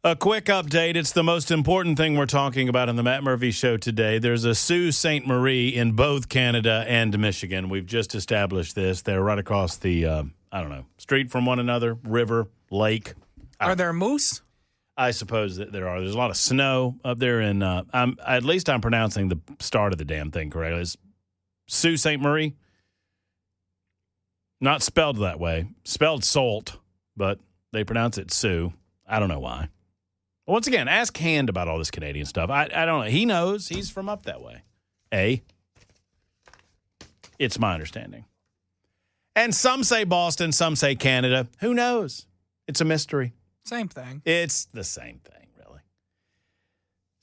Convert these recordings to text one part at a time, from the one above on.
A quick update. It's the most important thing we're talking about in the Matt Murphy Show today. There's a Sault Ste. Marie in both Canada and Michigan. We've just established this. They're right across the, street from one another, river, lake. Are there moose? I suppose that there are. There's a lot of snow up there, and at least I'm pronouncing the start of the damn thing correctly. It's Sault Ste. Marie. Not spelled that way. Spelled salt, but they pronounce it Sioux. I don't know why. Once again, ask Hand about all this Canadian stuff. I don't know. He knows. He's from up that way. It's my understanding. And some say Boston, some say Canada. Who knows? It's a mystery. Same thing. It's the same thing, really.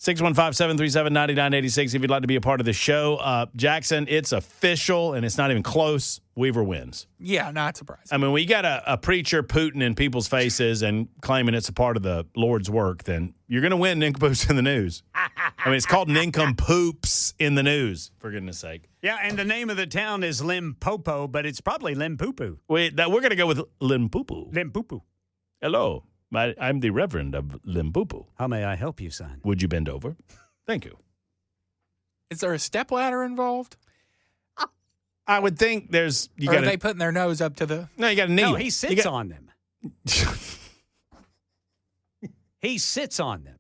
615-737-9986 if you'd like to be a part of the show. Jackson, it's official, and it's not even close. Weaver wins. Yeah, not surprising. I mean, when you got a preacher pooting in people's faces and claiming it's a part of the Lord's work, then you're going to win Nincompoops in the news. I mean, it's called Nincompoops in the news, for goodness sake. Yeah, and the name of the town is Limpopo, but it's probably Limpopo. We're going to go with Limpopo. Limpopo. Hello. I'm the Reverend of Limpopo. How may I help you, son? Would you bend over? Thank you. Is there a stepladder involved? I would think there's... Or are they putting their nose up to the... No, you got to kneel. No, he sits on them. He sits on them.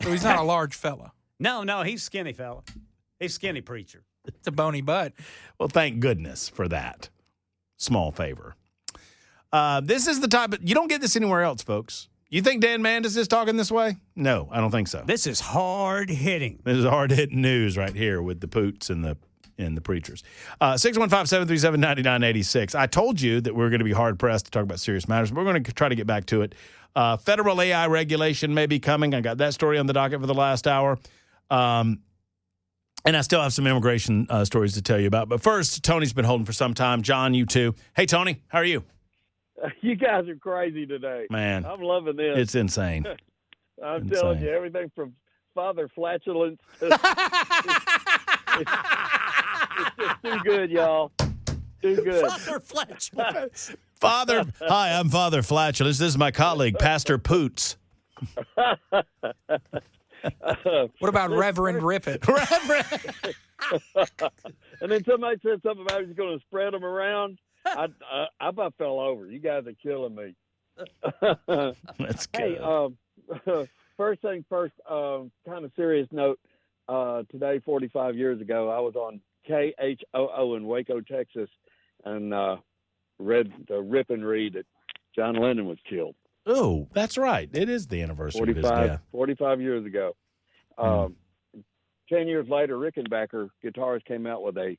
So he's not a large fella. No, he's skinny fella. He's skinny preacher. It's a bony butt. Well, thank goodness for that. Small favor. This is the type of... You don't get this anywhere else, folks. You think Dan Mandis is talking this way? No, I don't think so. This is hard-hitting. This is hard-hitting news right here with the poots and the preachers. 615-737-9986. I told you that we were going to be hard-pressed to talk about serious matters, but we're going to try to get back to it. Federal AI regulation may be coming. I got that story on the docket for the last hour. And I still have some immigration stories to tell you about. But first, Tony's been holding for some time. John, you too. Hey, Tony, how are you? You guys are crazy today. Man. I'm loving this. It's insane. I'm telling you, everything from Father Flatulence to it's just too good, y'all. Too good. Father Flatulence. Hi, I'm Father Flatulence. This is my colleague, Pastor Poots. What about Reverend Rippet? And then somebody said something about he's going to spread them around. I about fell over. You guys are killing me. That's good. Hey, first thing first, kind of serious note. Today, 45 years ago, I was on KHOO in Waco, Texas, and read the rip and read that John Lennon was killed. Oh, that's right. It is the anniversary of his death. 45 years ago. 10 years later, Rickenbacker guitars came out with a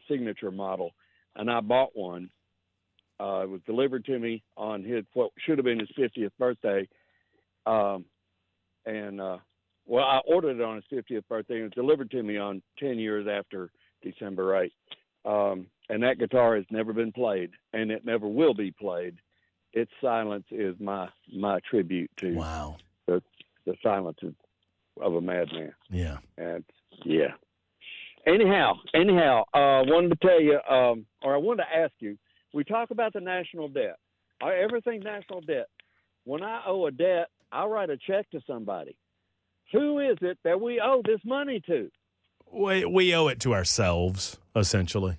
signature model, and I bought one. It was delivered to me on what should have been his 50th birthday. Well, I ordered it on his 50th birthday, and it was delivered to me on 10 years after December 8th. And that guitar has never been played, and it never will be played. Its silence is my tribute to the silence of a madman. Yeah. And, yeah. Anyhow, wanted to tell you, or I wanted to ask you, we talk about the national debt. Everything's national debt. When I owe a debt, I write a check to somebody. Who is it that we owe this money to? We owe it to ourselves, essentially.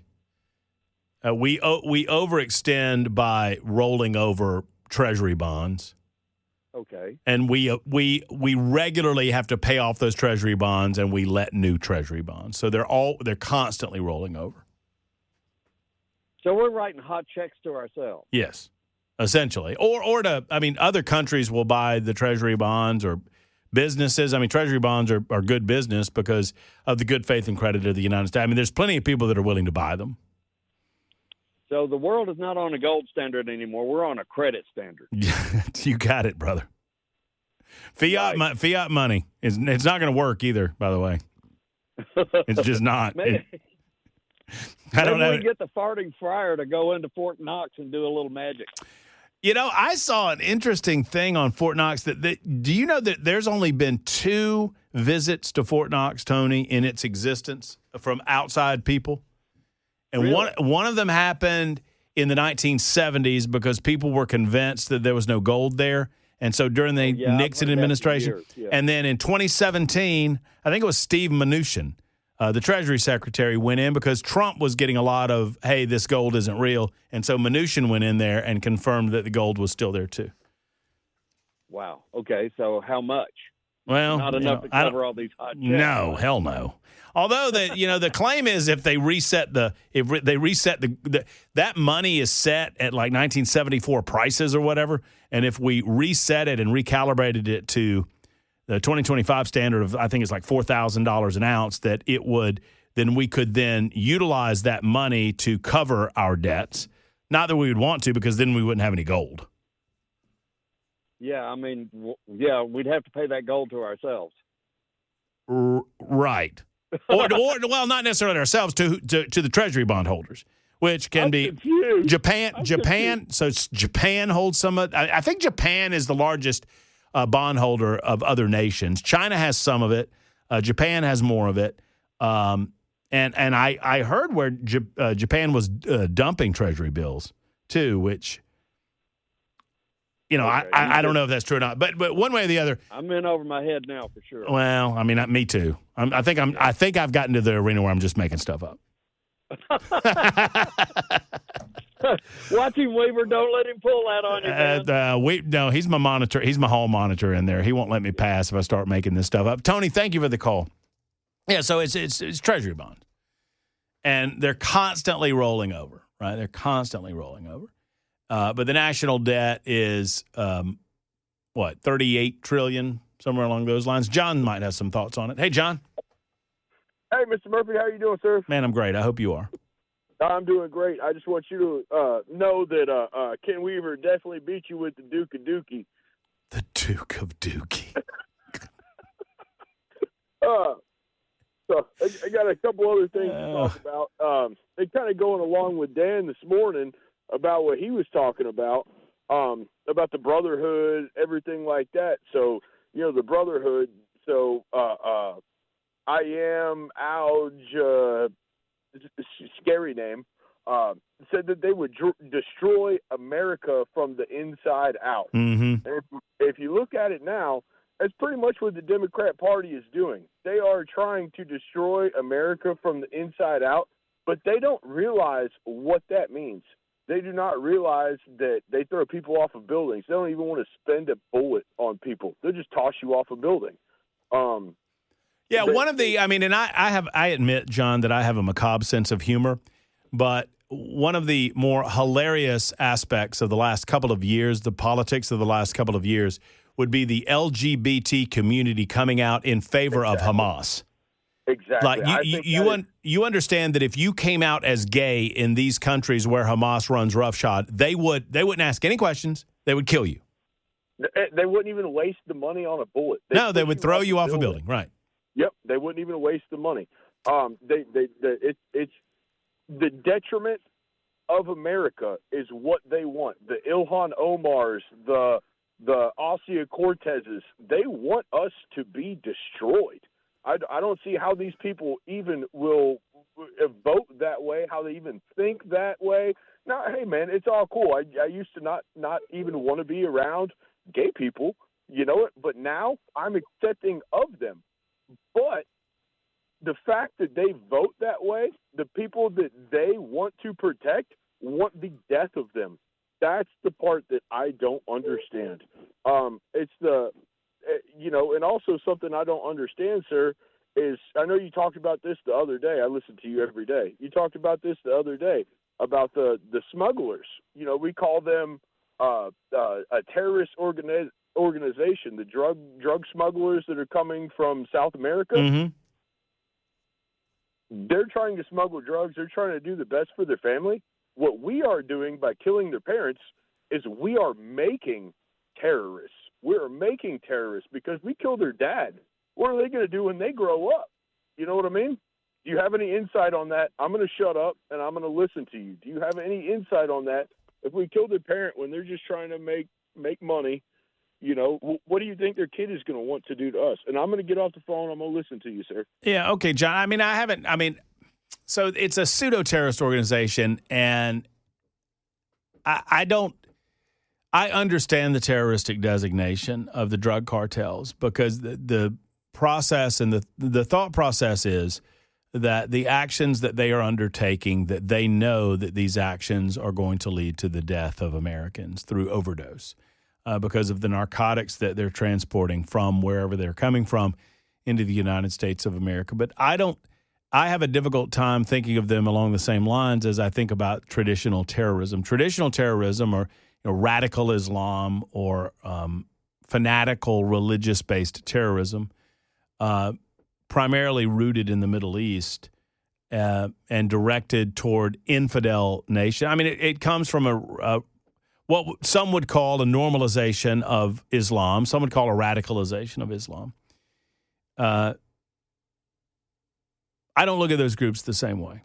We overextend by rolling over Treasury bonds. Okay. And we regularly have to pay off those Treasury bonds, and we let new Treasury bonds. So they're constantly rolling over. So we're writing hot checks to ourselves. Yes, essentially. Or other countries will buy the Treasury bonds, or businesses. I mean, Treasury bonds are good business because of the good faith and credit of the United States. I mean, there's plenty of people that are willing to buy them. So the world is not on a gold standard anymore. We're on a credit standard. You got it, brother. Fiat money it's not going to work either. By the way, it's just not. Maybe I don't know. We get the farting friar to go into Fort Knox and do a little magic. You know, I saw an interesting thing on Fort Knox. Do you know that there's only been 2 visits to Fort Knox, Tony, in its existence from outside people? And really? one of them happened in the 1970s because people were convinced that there was no gold there. And so during the Yeah, I've Nixon heard that for administration, years, yeah. and then in 2017, I think it was Steve Mnuchin, the Treasury Secretary, went in because Trump was getting a lot of, hey, this gold isn't real. And so Mnuchin went in there and confirmed that the gold was still there too. Wow. Okay. So how much? Well, Not enough to cover all these hot checks. No, hell no. Although the claim is if they reset that money is set at like 1974 prices or whatever, and if we reset it and recalibrated it to the 2025 standard of, I think it's like $4,000 an ounce, that it would, then we could then utilize that money to cover our debts. Not that we would want to, because then we wouldn't have any gold. Yeah, I mean, we'd have to pay that gold to ourselves. Right. or well, not necessarily ourselves, to the Treasury bondholders, which can be confused. Japan. So Japan holds some of. I think Japan is the largest bondholder of other nations. China has some of it. Japan has more of it. And I heard where Japan was dumping Treasury bills too, which. Okay. I don't know if that's true or not, but one way or the other, I'm in over my head now for sure. Well, I mean, me too. I think I've gotten to the arena where I'm just making stuff up. Watch him, Weaver. Don't let him pull that on you, man. No, he's my monitor. He's my hall monitor in there. He won't let me pass if I start making this stuff up. Tony, thank you for the call. Yeah, so it's Treasury bonds, and they're constantly rolling over. Right, they're constantly rolling over. But the national debt is, 38 trillion, somewhere along those lines. John might have some thoughts on it. Hey, John. Hey, Mr. Murphy, how you doing, sir? Man, I'm great. I hope you are. I'm doing great. I just want you to know that Ken Weaver definitely beat you with the Duke of Dookie. The Duke of Dookie. So I got a couple other things to talk about. They kind of going along with Dan this morning about what he was talking about the brotherhood, everything like that. So, the brotherhood. So, I am Alge, scary name, said that they would destroy America from the inside out. Mm-hmm. And if you look at it now, that's pretty much what the Democrat Party is doing. They are trying to destroy America from the inside out, but they don't realize what that means. They do not realize that they throw people off of buildings. They don't even want to spend a bullet on people. They'll just toss you off a building. Yeah, I admit, John, that I have a macabre sense of humor, but one of the more hilarious aspects of the last couple of years, the politics of the last couple of years, would be the LGBT community coming out in favor of Hamas. Exactly. Like you understand that if you came out as gay in these countries where Hamas runs roughshod, they wouldn't ask any questions. They would kill you. They wouldn't even waste the money on a bullet. They would throw you off a building. Right. Yep. They wouldn't even waste the money. It's the detriment of America is what they want. The Ilhan Omars, the Ossia Cortezes, they want us to be destroyed. I don't see how these people even will vote that way, how they even think that way. Now, hey, man, it's all cool. I used to not even want to be around gay people, but now I'm accepting of them. But the fact that they vote that way, the people that they want to protect want the death of them. That's the part that I don't understand. It's and also something I don't understand, sir, is I know you talked about this the other day. I listen to you every day. You talked about this the other day about the smugglers. We call them a terrorist organization, the drug smugglers that are coming from South America. Mm-hmm. They're trying to smuggle drugs. They're trying to do the best for their family. What we are doing by killing their parents is we are making terrorists. We are making terrorists because we killed their dad. What are they going to do when they grow up? You know what I mean? Do you have any insight on that? I'm going to shut up and I'm going to listen to you. Do you have any insight on that? If we kill their parent when they're just trying to make money, what do you think their kid is going to want to do to us? And I'm going to get off the phone. I'm going to listen to you, sir. Yeah. Okay, John. So it's a pseudo-terrorist organization, and I don't I understand the terroristic designation of the drug cartels because the process and the thought process is that the actions that they are undertaking, that they know that these actions are going to lead to the death of Americans through overdose because of the narcotics that they're transporting from wherever they're coming from into the United States of America. But I have a difficult time thinking of them along the same lines as I think about traditional terrorism. Traditional terrorism or radical Islam or fanatical religious-based terrorism, primarily rooted in the Middle East and directed toward infidel nation. I mean, it comes from what some would call a normalization of Islam. Some would call a radicalization of Islam. I don't look at those groups the same way.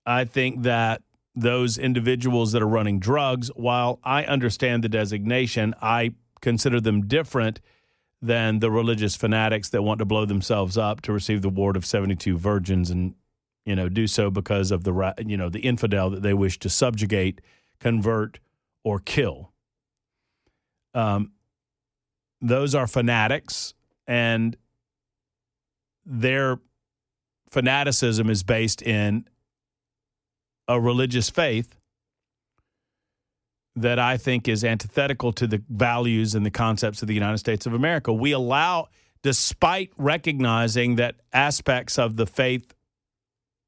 I think that those individuals that are running drugs, while I understand the designation, I consider them different than the religious fanatics that want to blow themselves up to receive the ward of 72 virgins and, do so because of the infidel that they wish to subjugate, convert, or kill. Those are fanatics, and their fanaticism is based in a religious faith that I think is antithetical to the values and the concepts of the United States of America. We allow, despite recognizing that aspects of the faith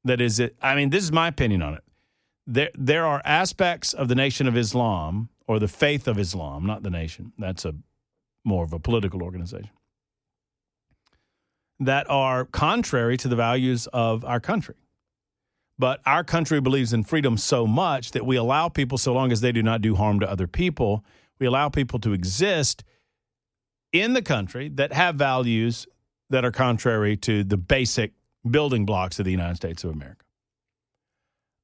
that is it, I mean, this is my opinion on it. There are aspects of the Nation of Islam or the faith of Islam, not the nation. That's more of a political organization, that are contrary to the values of our country. But our country believes in freedom so much that we allow people, so long as they do not do harm to other people, we allow people to exist in the country that have values that are contrary to the basic building blocks of the United States of America.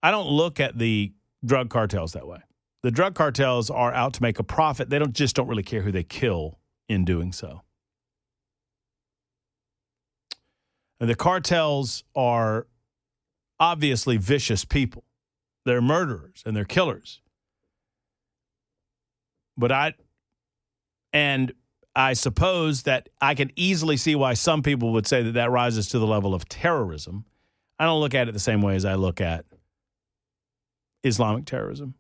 I don't look at the drug cartels that way. The drug cartels are out to make a profit. They don't really care who they kill in doing so. And the cartels are obviously vicious people. They're murderers and they're killers. But I suppose that I can easily see why some people would say that rises to the level of terrorism. I don't look at it the same way as I look at Islamic terrorism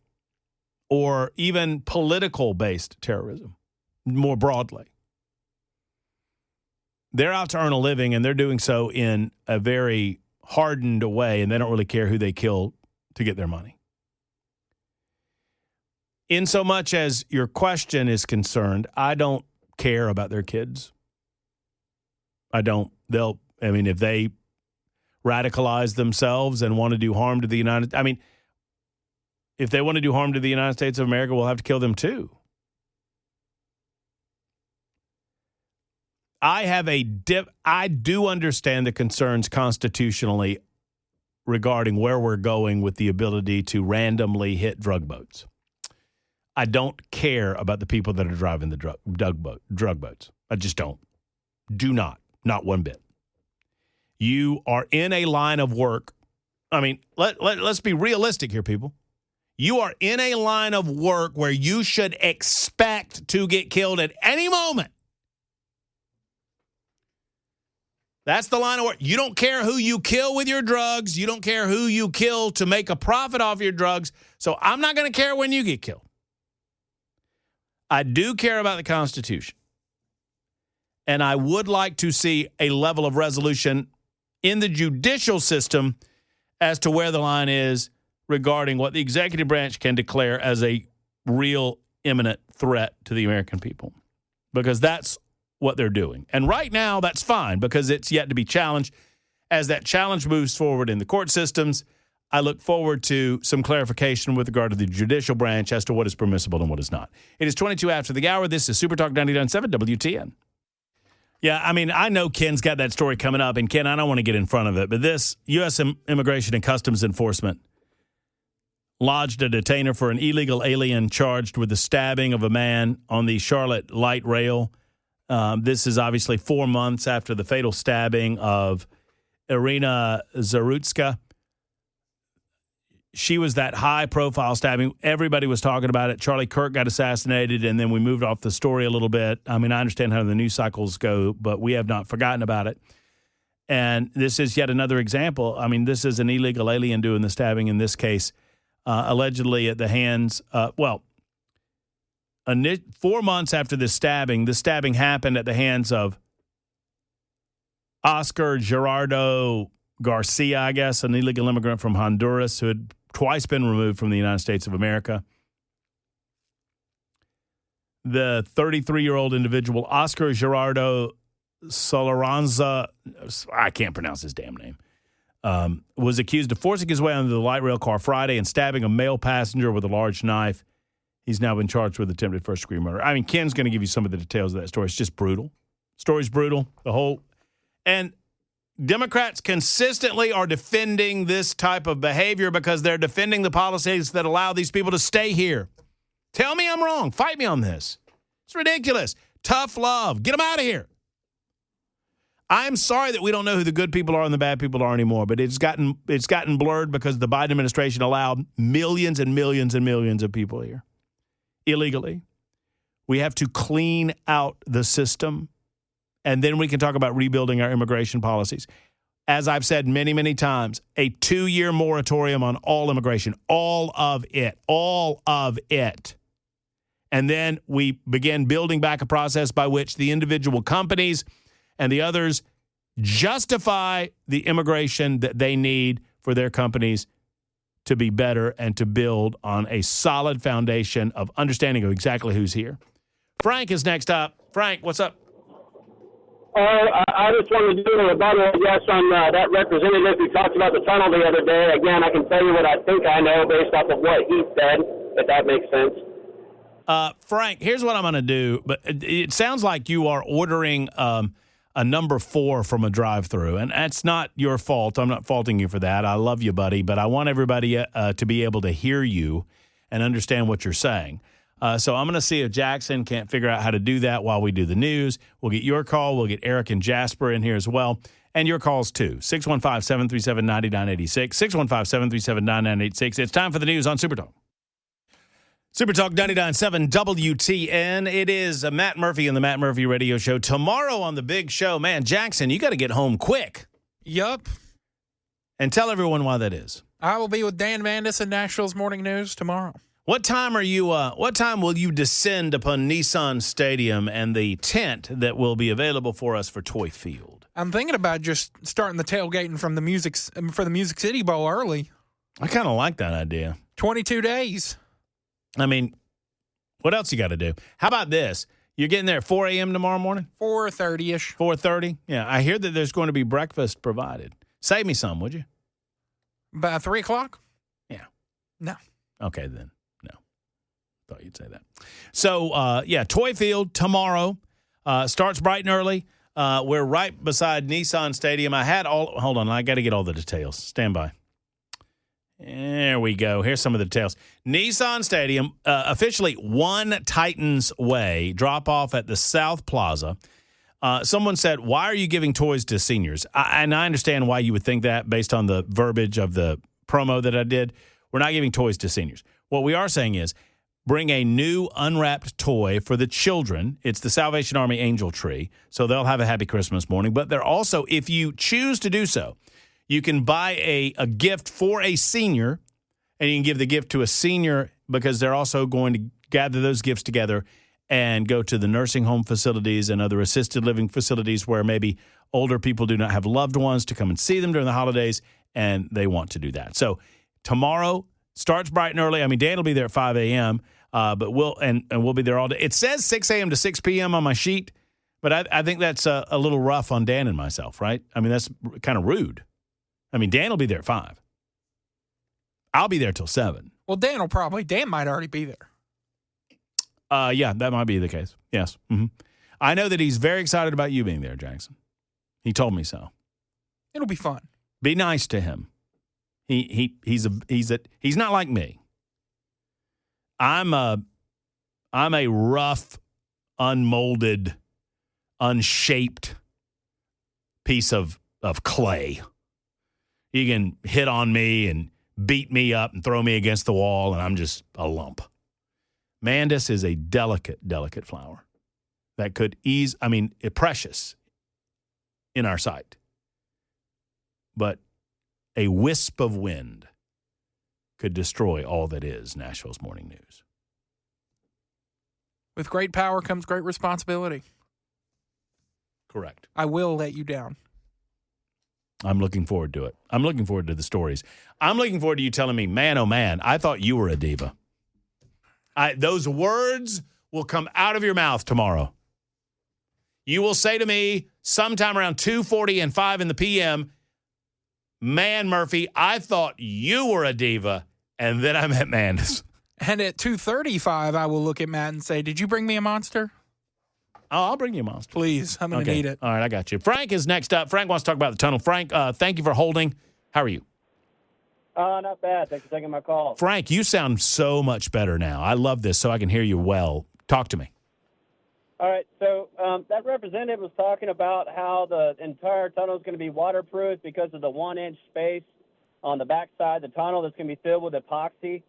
or even political-based terrorism more broadly. They're out to earn a living, and they're doing so in a very hardened way, and they don't really care who they kill to get their money. In so much as your question is concerned, I don't care about their kids. I don't. If they radicalize themselves and want to do harm to the if they want to do harm to the United States of America, we'll have to kill them too. I do understand the concerns constitutionally regarding where we're going with the ability to randomly hit drug boats. I don't care about the people that are driving the drug boats. I just don't. Do not. Not one bit. You are in a line of work. I mean, let's be realistic here, people. You are in a line of work where you should expect to get killed at any moment. That's the line of work. You don't care who you kill with your drugs. You don't care who you kill to make a profit off your drugs. So I'm not going to care when you get killed. I do care about the Constitution. And I would like to see a level of resolution in the judicial system as to where the line is regarding what the executive branch can declare as a real imminent threat to the American people. Because that's what they're doing. And right now, that's fine because it's yet to be challenged. As that challenge moves forward in the court systems, I look forward to some clarification with regard to the judicial branch as to what is permissible and what is not. It is 22 after the hour. This is Super Talk 99.7 WTN. Yeah, I mean, I know Ken's got that story coming up, and Ken, I don't want to get in front of it, but this U.S. Immigration and Customs Enforcement lodged a detainer for an illegal alien charged with the stabbing of a man on the Charlotte Light Rail. This is obviously 4 months after the fatal stabbing of Irina Zarutska. she was that high-profile stabbing. Everybody was talking about it. Charlie Kirk got assassinated, and then we moved off the story a little bit. I mean, I understand how the news cycles go, but we have not forgotten about it. And this is yet another example. I mean, this is an illegal alien doing the stabbing in this case, allegedly at the hands 4 months after the stabbing happened at the hands of Oscar Gerardo Garcia, I guess, an illegal immigrant from Honduras who had twice been removed from the United States of America. The 33-year-old individual, Oscar Gerardo Solaranza, I can't pronounce his damn name, was accused of forcing his way onto the light rail car Friday and stabbing a male passenger with a large knife. He's now been charged with attempted first-degree murder. I mean, Ken's going to give you some of the details of that story. It's just brutal. Story's brutal. And Democrats consistently are defending this type of behavior because they're defending the policies that allow these people to stay here. Tell me I'm wrong. Fight me on this. It's ridiculous. Tough love. Get them out of here. I'm sorry that we don't know who the good people are and the bad people are anymore, but it's gotten blurred because the Biden administration allowed millions and millions and millions of people here illegally. We have to clean out the system. And then we can talk about rebuilding our immigration policies. As I've said many, many times, a 2-year moratorium on all immigration, all of it. And then we begin building back a process by which the individual companies and the others justify the immigration that they need for their companies to be better and to build on a solid foundation of understanding of exactly who's here. Frank is next up. Frank, what's up? I just wanted to do a rebuttal, I guess, on that representative who talked about the tunnel the other day. Again, I can tell you what I think I know based off of what he said, if that makes sense. Frank, here's what I'm going to do. But it sounds like you are ordering a number 4 from a drive-thru, and that's not your fault. I'm not faulting you for that. I love you, buddy, but I want everybody to be able to hear you and understand what you're saying. So I'm going to see if Jackson can't figure out how to do that while we do the news. We'll get your call. We'll get Eric and Jasper in here as well. And your calls, too. 615-737-9986. 615-737-9986. It's time for the news on Super Talk. Super Talk 99.7 WTN. It is Matt Murphy and the Matt Murphy Radio Show. Tomorrow on the big show, man, Jackson, you got to get home quick. Yup. And tell everyone why that is. I will be with Dan Vandis in Nashville's Morning News tomorrow. What time will you descend upon Nissan Stadium and the tent that will be available for us for Toy Field? I'm thinking about just starting the tailgating for the Music City Bowl early. I kind of like that idea. 22 days. I mean, what else you got to do? How about this? You're getting there at 4 a.m. tomorrow morning? 4:30-ish. 4:30? Yeah, I hear that there's going to be breakfast provided. Save me some, would you? By 3 o'clock? Yeah. No. Okay, then. No. Thought you'd say that. So, Toy Field tomorrow. Starts bright and early. We're right beside Nissan Stadium. Hold on, I got to get all the details. Stand by. There we go. Here's some of the details. Nissan Stadium, officially One Titans Way, drop off at the South Plaza. Someone said, why are you giving toys to seniors? And I understand why you would think that based on the verbiage of the promo that I did. We're not giving toys to seniors. What we are saying is bring a new unwrapped toy for the children. It's the Salvation Army Angel Tree, so they'll have a happy Christmas morning. But they're also, if you choose to do so, you can buy a gift for a senior, and you can give the gift to a senior because they're also going to gather those gifts together and go to the nursing home facilities and other assisted living facilities where maybe older people do not have loved ones to come and see them during the holidays, and they want to do that. So tomorrow starts bright and early. I mean, Dan will be there at 5 a.m., but we'll be there all day. It says 6 a.m. to 6 p.m. on my sheet, but I think that's a little rough on Dan and myself, right? I mean, that's kind of rude. I mean, Dan will be there at 5. I'll be there till 7. Well, Dan might already be there. Yeah, that might be the case. Yes. Mm-hmm. I know that he's very excited about you being there, Jackson. He told me so. It'll be fun. Be nice to him. He's not like me. I'm a rough, unmolded, unshaped piece of clay. You can hit on me and beat me up and throw me against the wall, and I'm just a lump. Mandis is a delicate, delicate flower that could precious in our sight. But a wisp of wind could destroy all that is Nashville's Morning News. With great power comes great responsibility. Correct. I will let you down. I'm looking forward to it. I'm looking forward to the stories. I'm looking forward to you telling me, man, oh, man, I thought you were a diva. Those words will come out of your mouth tomorrow. You will say to me sometime around 2:40 and 5 in the p.m., man, Murphy, I thought you were a diva, and then I met Mandis. And at 2:35, I will look at Matt and say, did you bring me a monster? Oh, I'll bring you a monster. Please. I'm going to need it. All right, I got you. Frank is next up. Frank wants to talk about the tunnel. Frank, thank you for holding. How are you? Not bad. Thanks for taking my call. Frank, you sound so much better now. I love this so I can hear you well. Talk to me. All right, so that representative was talking about how the entire tunnel is going to be waterproof because of the 1-inch space on the backside of the tunnel that's going to be filled with epoxy.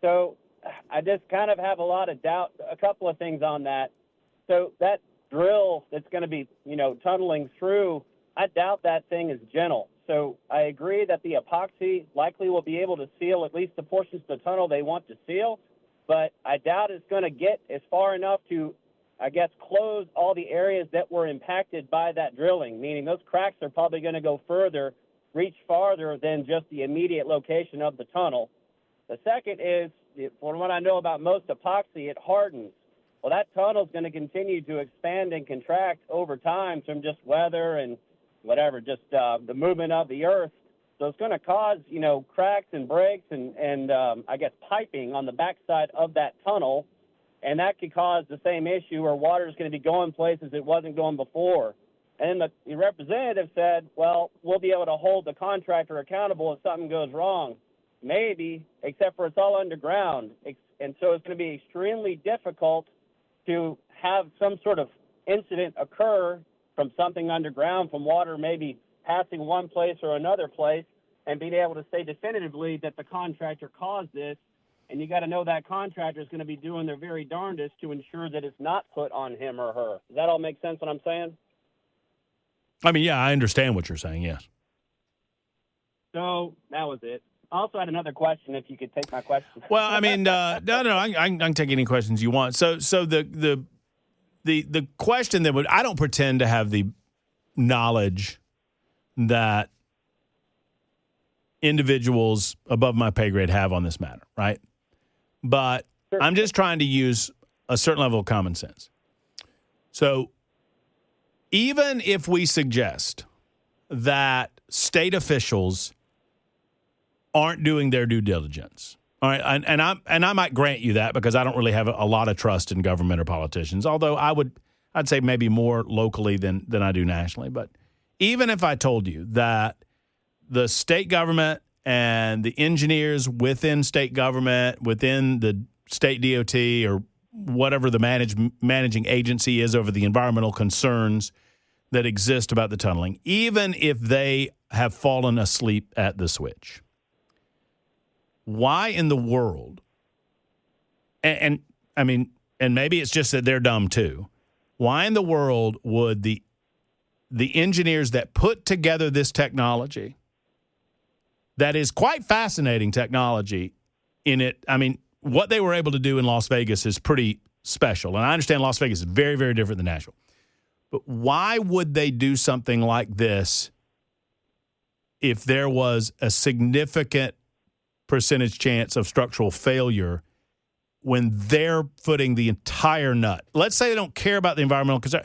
So I just kind of have a lot of doubt, a couple of things on that. So that drill that's going to be, tunneling through, I doubt that thing is gentle. So I agree that the epoxy likely will be able to seal at least the portions of the tunnel they want to seal, but I doubt it's going to get as far enough to, close all the areas that were impacted by that drilling, meaning those cracks are probably going to go further, reach farther than just the immediate location of the tunnel. The second is, from what I know about most epoxy, it hardens. Well, that tunnel is going to continue to expand and contract over time from just weather and whatever, just the movement of the earth. So it's going to cause, cracks and breaks and piping on the backside of that tunnel. And that could cause the same issue where water is going to be going places it wasn't going before. And the representative said, well, we'll be able to hold the contractor accountable if something goes wrong. Maybe, except for it's all underground. And so it's going to be extremely difficult to have some sort of incident occur from something underground, from water maybe passing one place or another place, and being able to say definitively that the contractor caused this. And you got to know that contractor is going to be doing their very darndest to ensure that it's not put on him or her. Does that all make sense what I'm saying? I mean, yeah, I understand what you're saying, yes. So that was it. I also had another question, if you could take my question. Well, I mean, no, I can take any questions you want. So the question that I don't pretend to have the knowledge that individuals above my pay grade have on this matter, right? But Sure. I'm just trying to use a certain level of common sense. So even if we suggest that state officials aren't doing their due diligence, all right, and I might grant you that because I don't really have a lot of trust in government or politicians, although I'd say maybe more locally than I do nationally. But even if I told you that the state government and the engineers within state government, within the state DOT or whatever the managing agency is over the environmental concerns that exist about the tunneling, even if they have fallen asleep at the switch, why in the world, and maybe it's just that they're dumb too, why in the world would the engineers that put together this technology, that is quite fascinating technology in it, I mean, what they were able to do in Las Vegas is pretty special. And I understand Las Vegas is very, very different than Nashville. But why would they do something like this if there was a significant percentage chance of structural failure when they're footing the entire nut? Let's say they don't care about the environmental concern.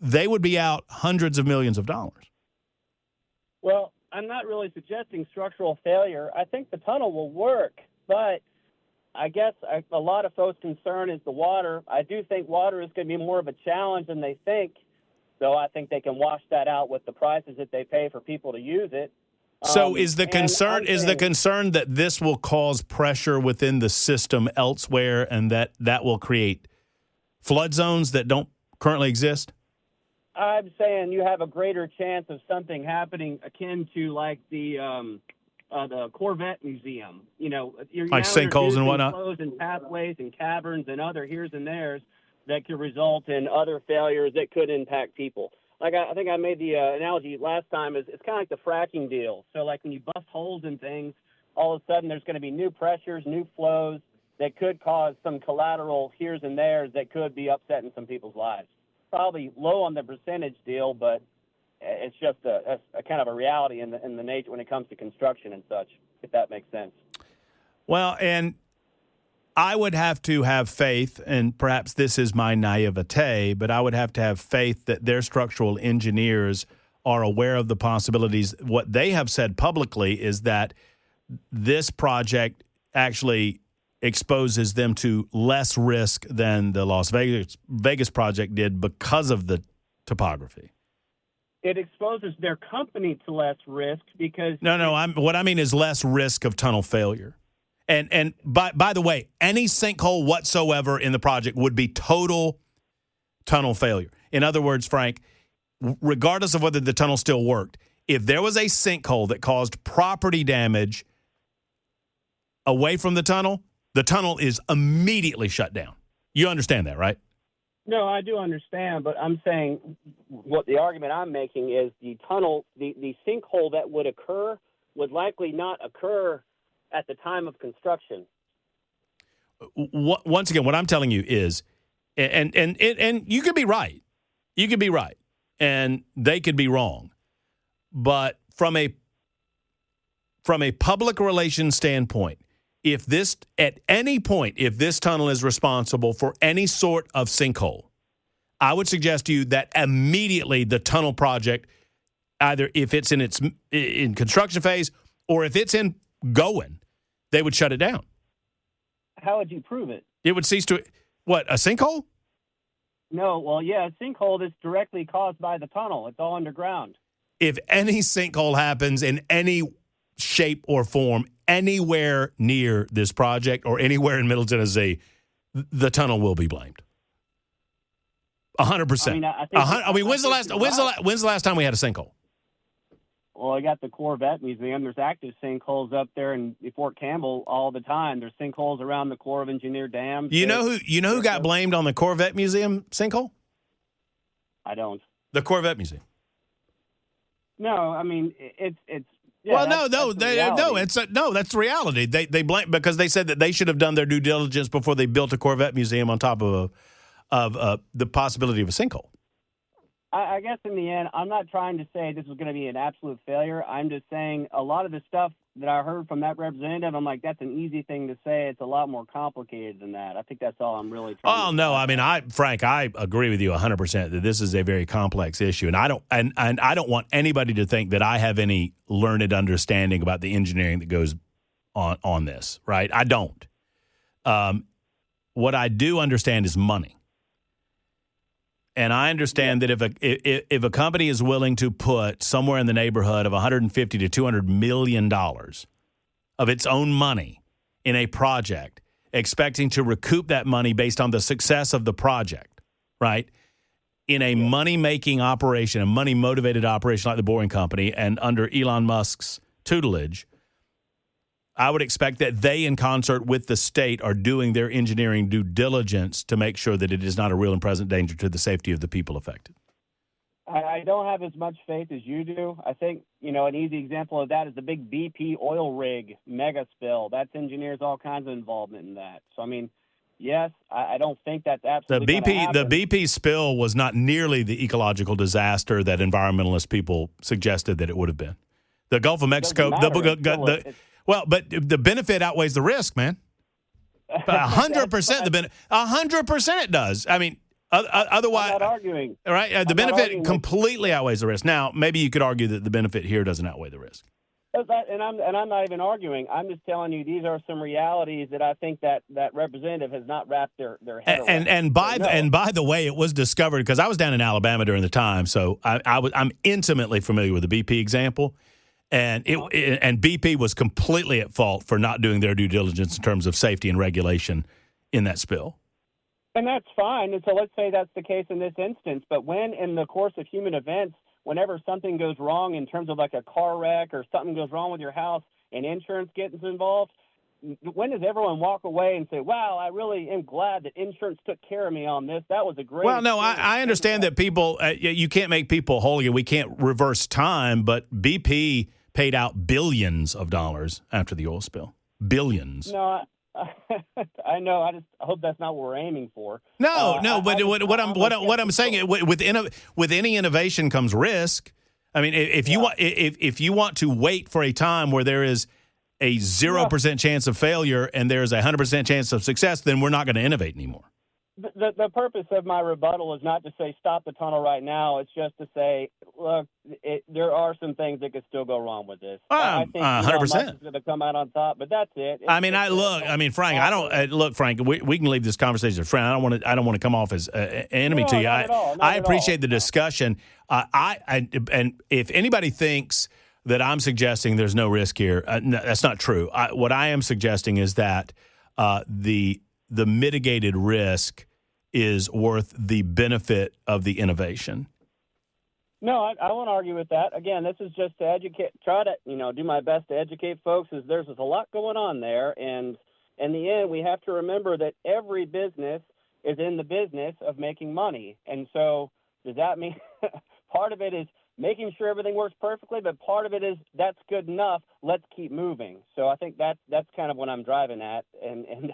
They would be out hundreds of millions of dollars. Well, I'm not really suggesting structural failure. I think the tunnel will work, but I guess a lot of folks' concern is the water. I do think water is going to be more of a challenge than they think, so I think they can wash that out with the prices that they pay for people to use it. So is the concern that this will cause pressure within the system elsewhere and that will create flood zones that don't currently exist? I'm saying you have a greater chance of something happening akin to like the the Corvette Museum. You know, you're Like now sinkholes and introducing whatnot? flows and pathways and caverns and other here's and there's that could result in other failures that could impact people. Like I think I made the analogy last time. It's kind of like the fracking deal. So like when you bust holes in things, all of a sudden there's going to be new pressures, new flows that could cause some collateral here's and there's that could be upsetting some people's lives. Probably low on the percentage deal, but it's just a kind of a reality in the nature when it comes to construction and such, if that makes sense. Well, and I would have to have faith, and perhaps this is my naivete, but I would have to have faith that their structural engineers are aware of the possibilities. What they have said publicly is that this project actually exposes them to less risk than the Las Vegas project did because of the topography. It exposes their company to less risk because What I mean is less risk of tunnel failure. And by the way, any sinkhole whatsoever in the project would be total tunnel failure. In other words, Frank, regardless of whether the tunnel still worked, if there was a sinkhole that caused property damage away from the tunnel is immediately shut down. You understand that, right? No, I do understand, but I'm saying what the argument I'm making is the tunnel, the sinkhole that would occur would likely not occur at the time of construction. Once again, what I'm telling you is, and you could be right. You could be right. And they could be wrong. But from a public relations standpoint, if this tunnel is responsible for any sort of sinkhole, I would suggest to you that immediately the tunnel project, either if it's in construction phase or if it's in going, they would shut it down. How would you prove it? It would cease to, what, a sinkhole? No, well, yeah, a sinkhole that's directly caused by the tunnel. It's all underground. If any sinkhole happens in any shape or form anywhere near this project or anywhere in Middle Tennessee, the tunnel will be blamed. 100%. I mean, when's the last time we had a sinkhole? Well, I got the Corvette Museum. There's active sinkholes up there in Fort Campbell all the time. There's sinkholes around the Corps of Engineer dams. You know who got blamed on the Corvette Museum sinkhole? I don't. The Corvette Museum. No, I mean it's. Yeah, well, that's the reality. They blame because they said that they should have done their due diligence before they built a Corvette Museum on top of the possibility of a sinkhole. I guess in the end, I'm not trying to say this is going to be an absolute failure. I'm just saying a lot of the stuff that I heard from that representative, I'm like, that's an easy thing to say. It's a lot more complicated than that. I think that's all I'm really trying to say. No, I mean, Frank, I agree with you 100% that this is a very complex issue, and I don't want anybody to think that I have any learned understanding about the engineering that goes on this, right? I don't. What I do understand is money. And I understand that if a company is willing to put somewhere in the neighborhood of $150 to $200 million of its own money in a project, expecting to recoup that money based on the success of the project, right? In a money-making operation, a money-motivated operation like the Boring Company, and under Elon Musk's tutelage, I would expect that they, in concert with the state, are doing their engineering due diligence to make sure that it is not a real and present danger to the safety of the people affected. I don't have as much faith as you do. I think, an easy example of that is the big BP oil rig mega spill. That's engineers, all kinds of involvement in that. So, I mean, yes, I don't think that's absolutely the BP spill was not nearly the ecological disaster that environmentalist people suggested that it would have been. The Gulf of Mexico, but the benefit outweighs the risk, man. 100% the benefit. 100% it does. I mean, otherwise, I'm not arguing. Right? The benefit completely outweighs the risk. Now, maybe you could argue that the benefit here doesn't outweigh the risk. And I'm not even arguing. I'm just telling you these are some realities that I think that representative has not wrapped their head around. And by the way, it was discovered because I was down in Alabama during the time, so I'm intimately familiar with the BP example. And BP was completely at fault for not doing their due diligence in terms of safety and regulation in that spill. And that's fine. And so let's say that's the case in this instance. But when in the course of human events, whenever something goes wrong in terms of like a car wreck or something goes wrong with your house and insurance gets involved, when does everyone walk away and say, wow, I really am glad that insurance took care of me on this? That was a great Well, no, experience. I understand that people, you can't make people whole again. We can't reverse time, but BP paid out billions of dollars after the oil spill. Billions. No, I know. I hope that's not what we're aiming for. No, but what I'm saying, with any innovation comes risk. I mean, if you want to wait for a time where there is a 0% chance of failure and there's a 100% chance of success, then we're not going to innovate anymore. The purpose of my rebuttal is not to say stop the tunnel right now. It's just to say, look, there are some things that could still go wrong with this. I think 100%. Musk is going to come out on top, but that's it. Frank, Frank, we can leave this conversation as a friend. I don't want to come off as an enemy to you. I appreciate the discussion. And if anybody thinks that I'm suggesting there's no risk here, no, that's not true. What I am suggesting is that the mitigated risk is worth the benefit of the innovation. No, I won't argue with that. Again, this is just to try to do my best to educate folks. There's a lot going on there, and in the end, we have to remember that every business is in the business of making money. And so, does that mean part of it is making sure everything works perfectly, but part of it is that's good enough. Let's keep moving. So I think that's kind of what I'm driving at, and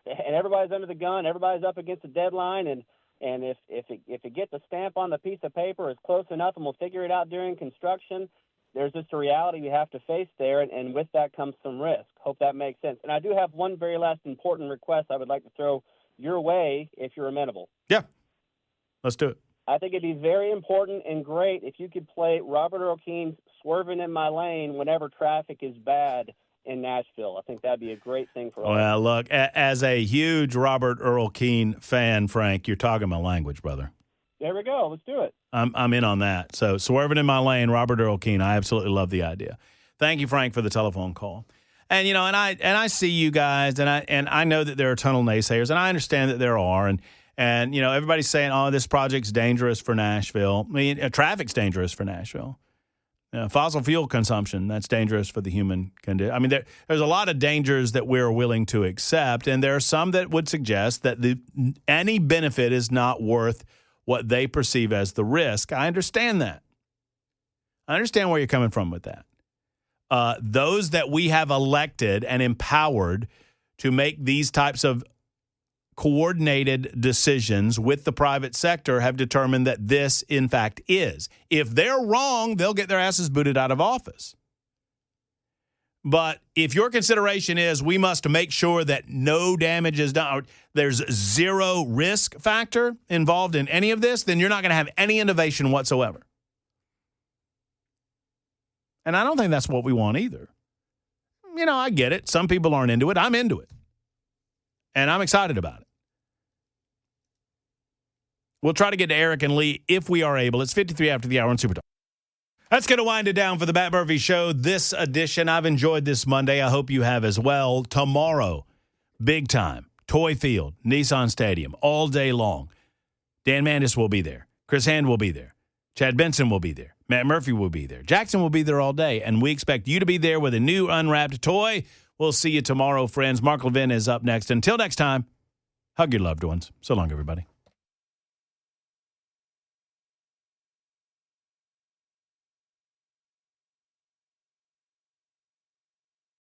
everybody's under the gun, everybody's up against a deadline, and if it gets a stamp on the piece of paper, it's close enough, and we'll figure it out during construction. There's just a reality we have to face there, and with that comes some risk. Hope that makes sense. And I do have one very last important request I would like to throw your way if you're amenable. Yeah, let's do it. I think it'd be very important and great if you could play Robert Earl Keen's "Swerving in My Lane" whenever traffic is bad in Nashville. I think that'd be a great thing for us. Well, look, as a huge Robert Earl Keen fan, Frank, you're talking my language, brother. There we go. Let's do it. I'm in on that. So, "Swerving in My Lane," Robert Earl Keen. I absolutely love the idea. Thank you, Frank, for the telephone call. And and I see you guys, and I know that there are tunnel naysayers, and I understand that there are, and everybody's saying, "Oh, this project's dangerous for Nashville." I mean, traffic's dangerous for Nashville. Fossil fuel consumption, that's dangerous for the human condition. I mean, there's a lot of dangers that we're willing to accept, and there are some that would suggest that any benefit is not worth what they perceive as the risk. I understand that. I understand where you're coming from with that. Those that we have elected and empowered to make these types of coordinated decisions with the private sector have determined that this, in fact, is. If they're wrong, they'll get their asses booted out of office. But if your consideration is we must make sure that no damage is done, or there's zero risk factor involved in any of this, then you're not going to have any innovation whatsoever. And I don't think that's what we want either. I get it. Some people aren't into it. I'm into it. And I'm excited about it. We'll try to get to Eric and Lee if we are able. It's 53 after the hour on Super Talk. That's going to wind it down for the Matt Murphy Show this edition. I've enjoyed this Monday. I hope you have as well. Tomorrow, big time, Toy Field, Nissan Stadium, all day long. Dan Mandis will be there. Chris Hand will be there. Chad Benson will be there. Matt Murphy will be there. Jackson will be there all day. And we expect you to be there with a new unwrapped toy. We'll see you tomorrow, friends. Mark Levin is up next. Until next time, hug your loved ones. So long, everybody.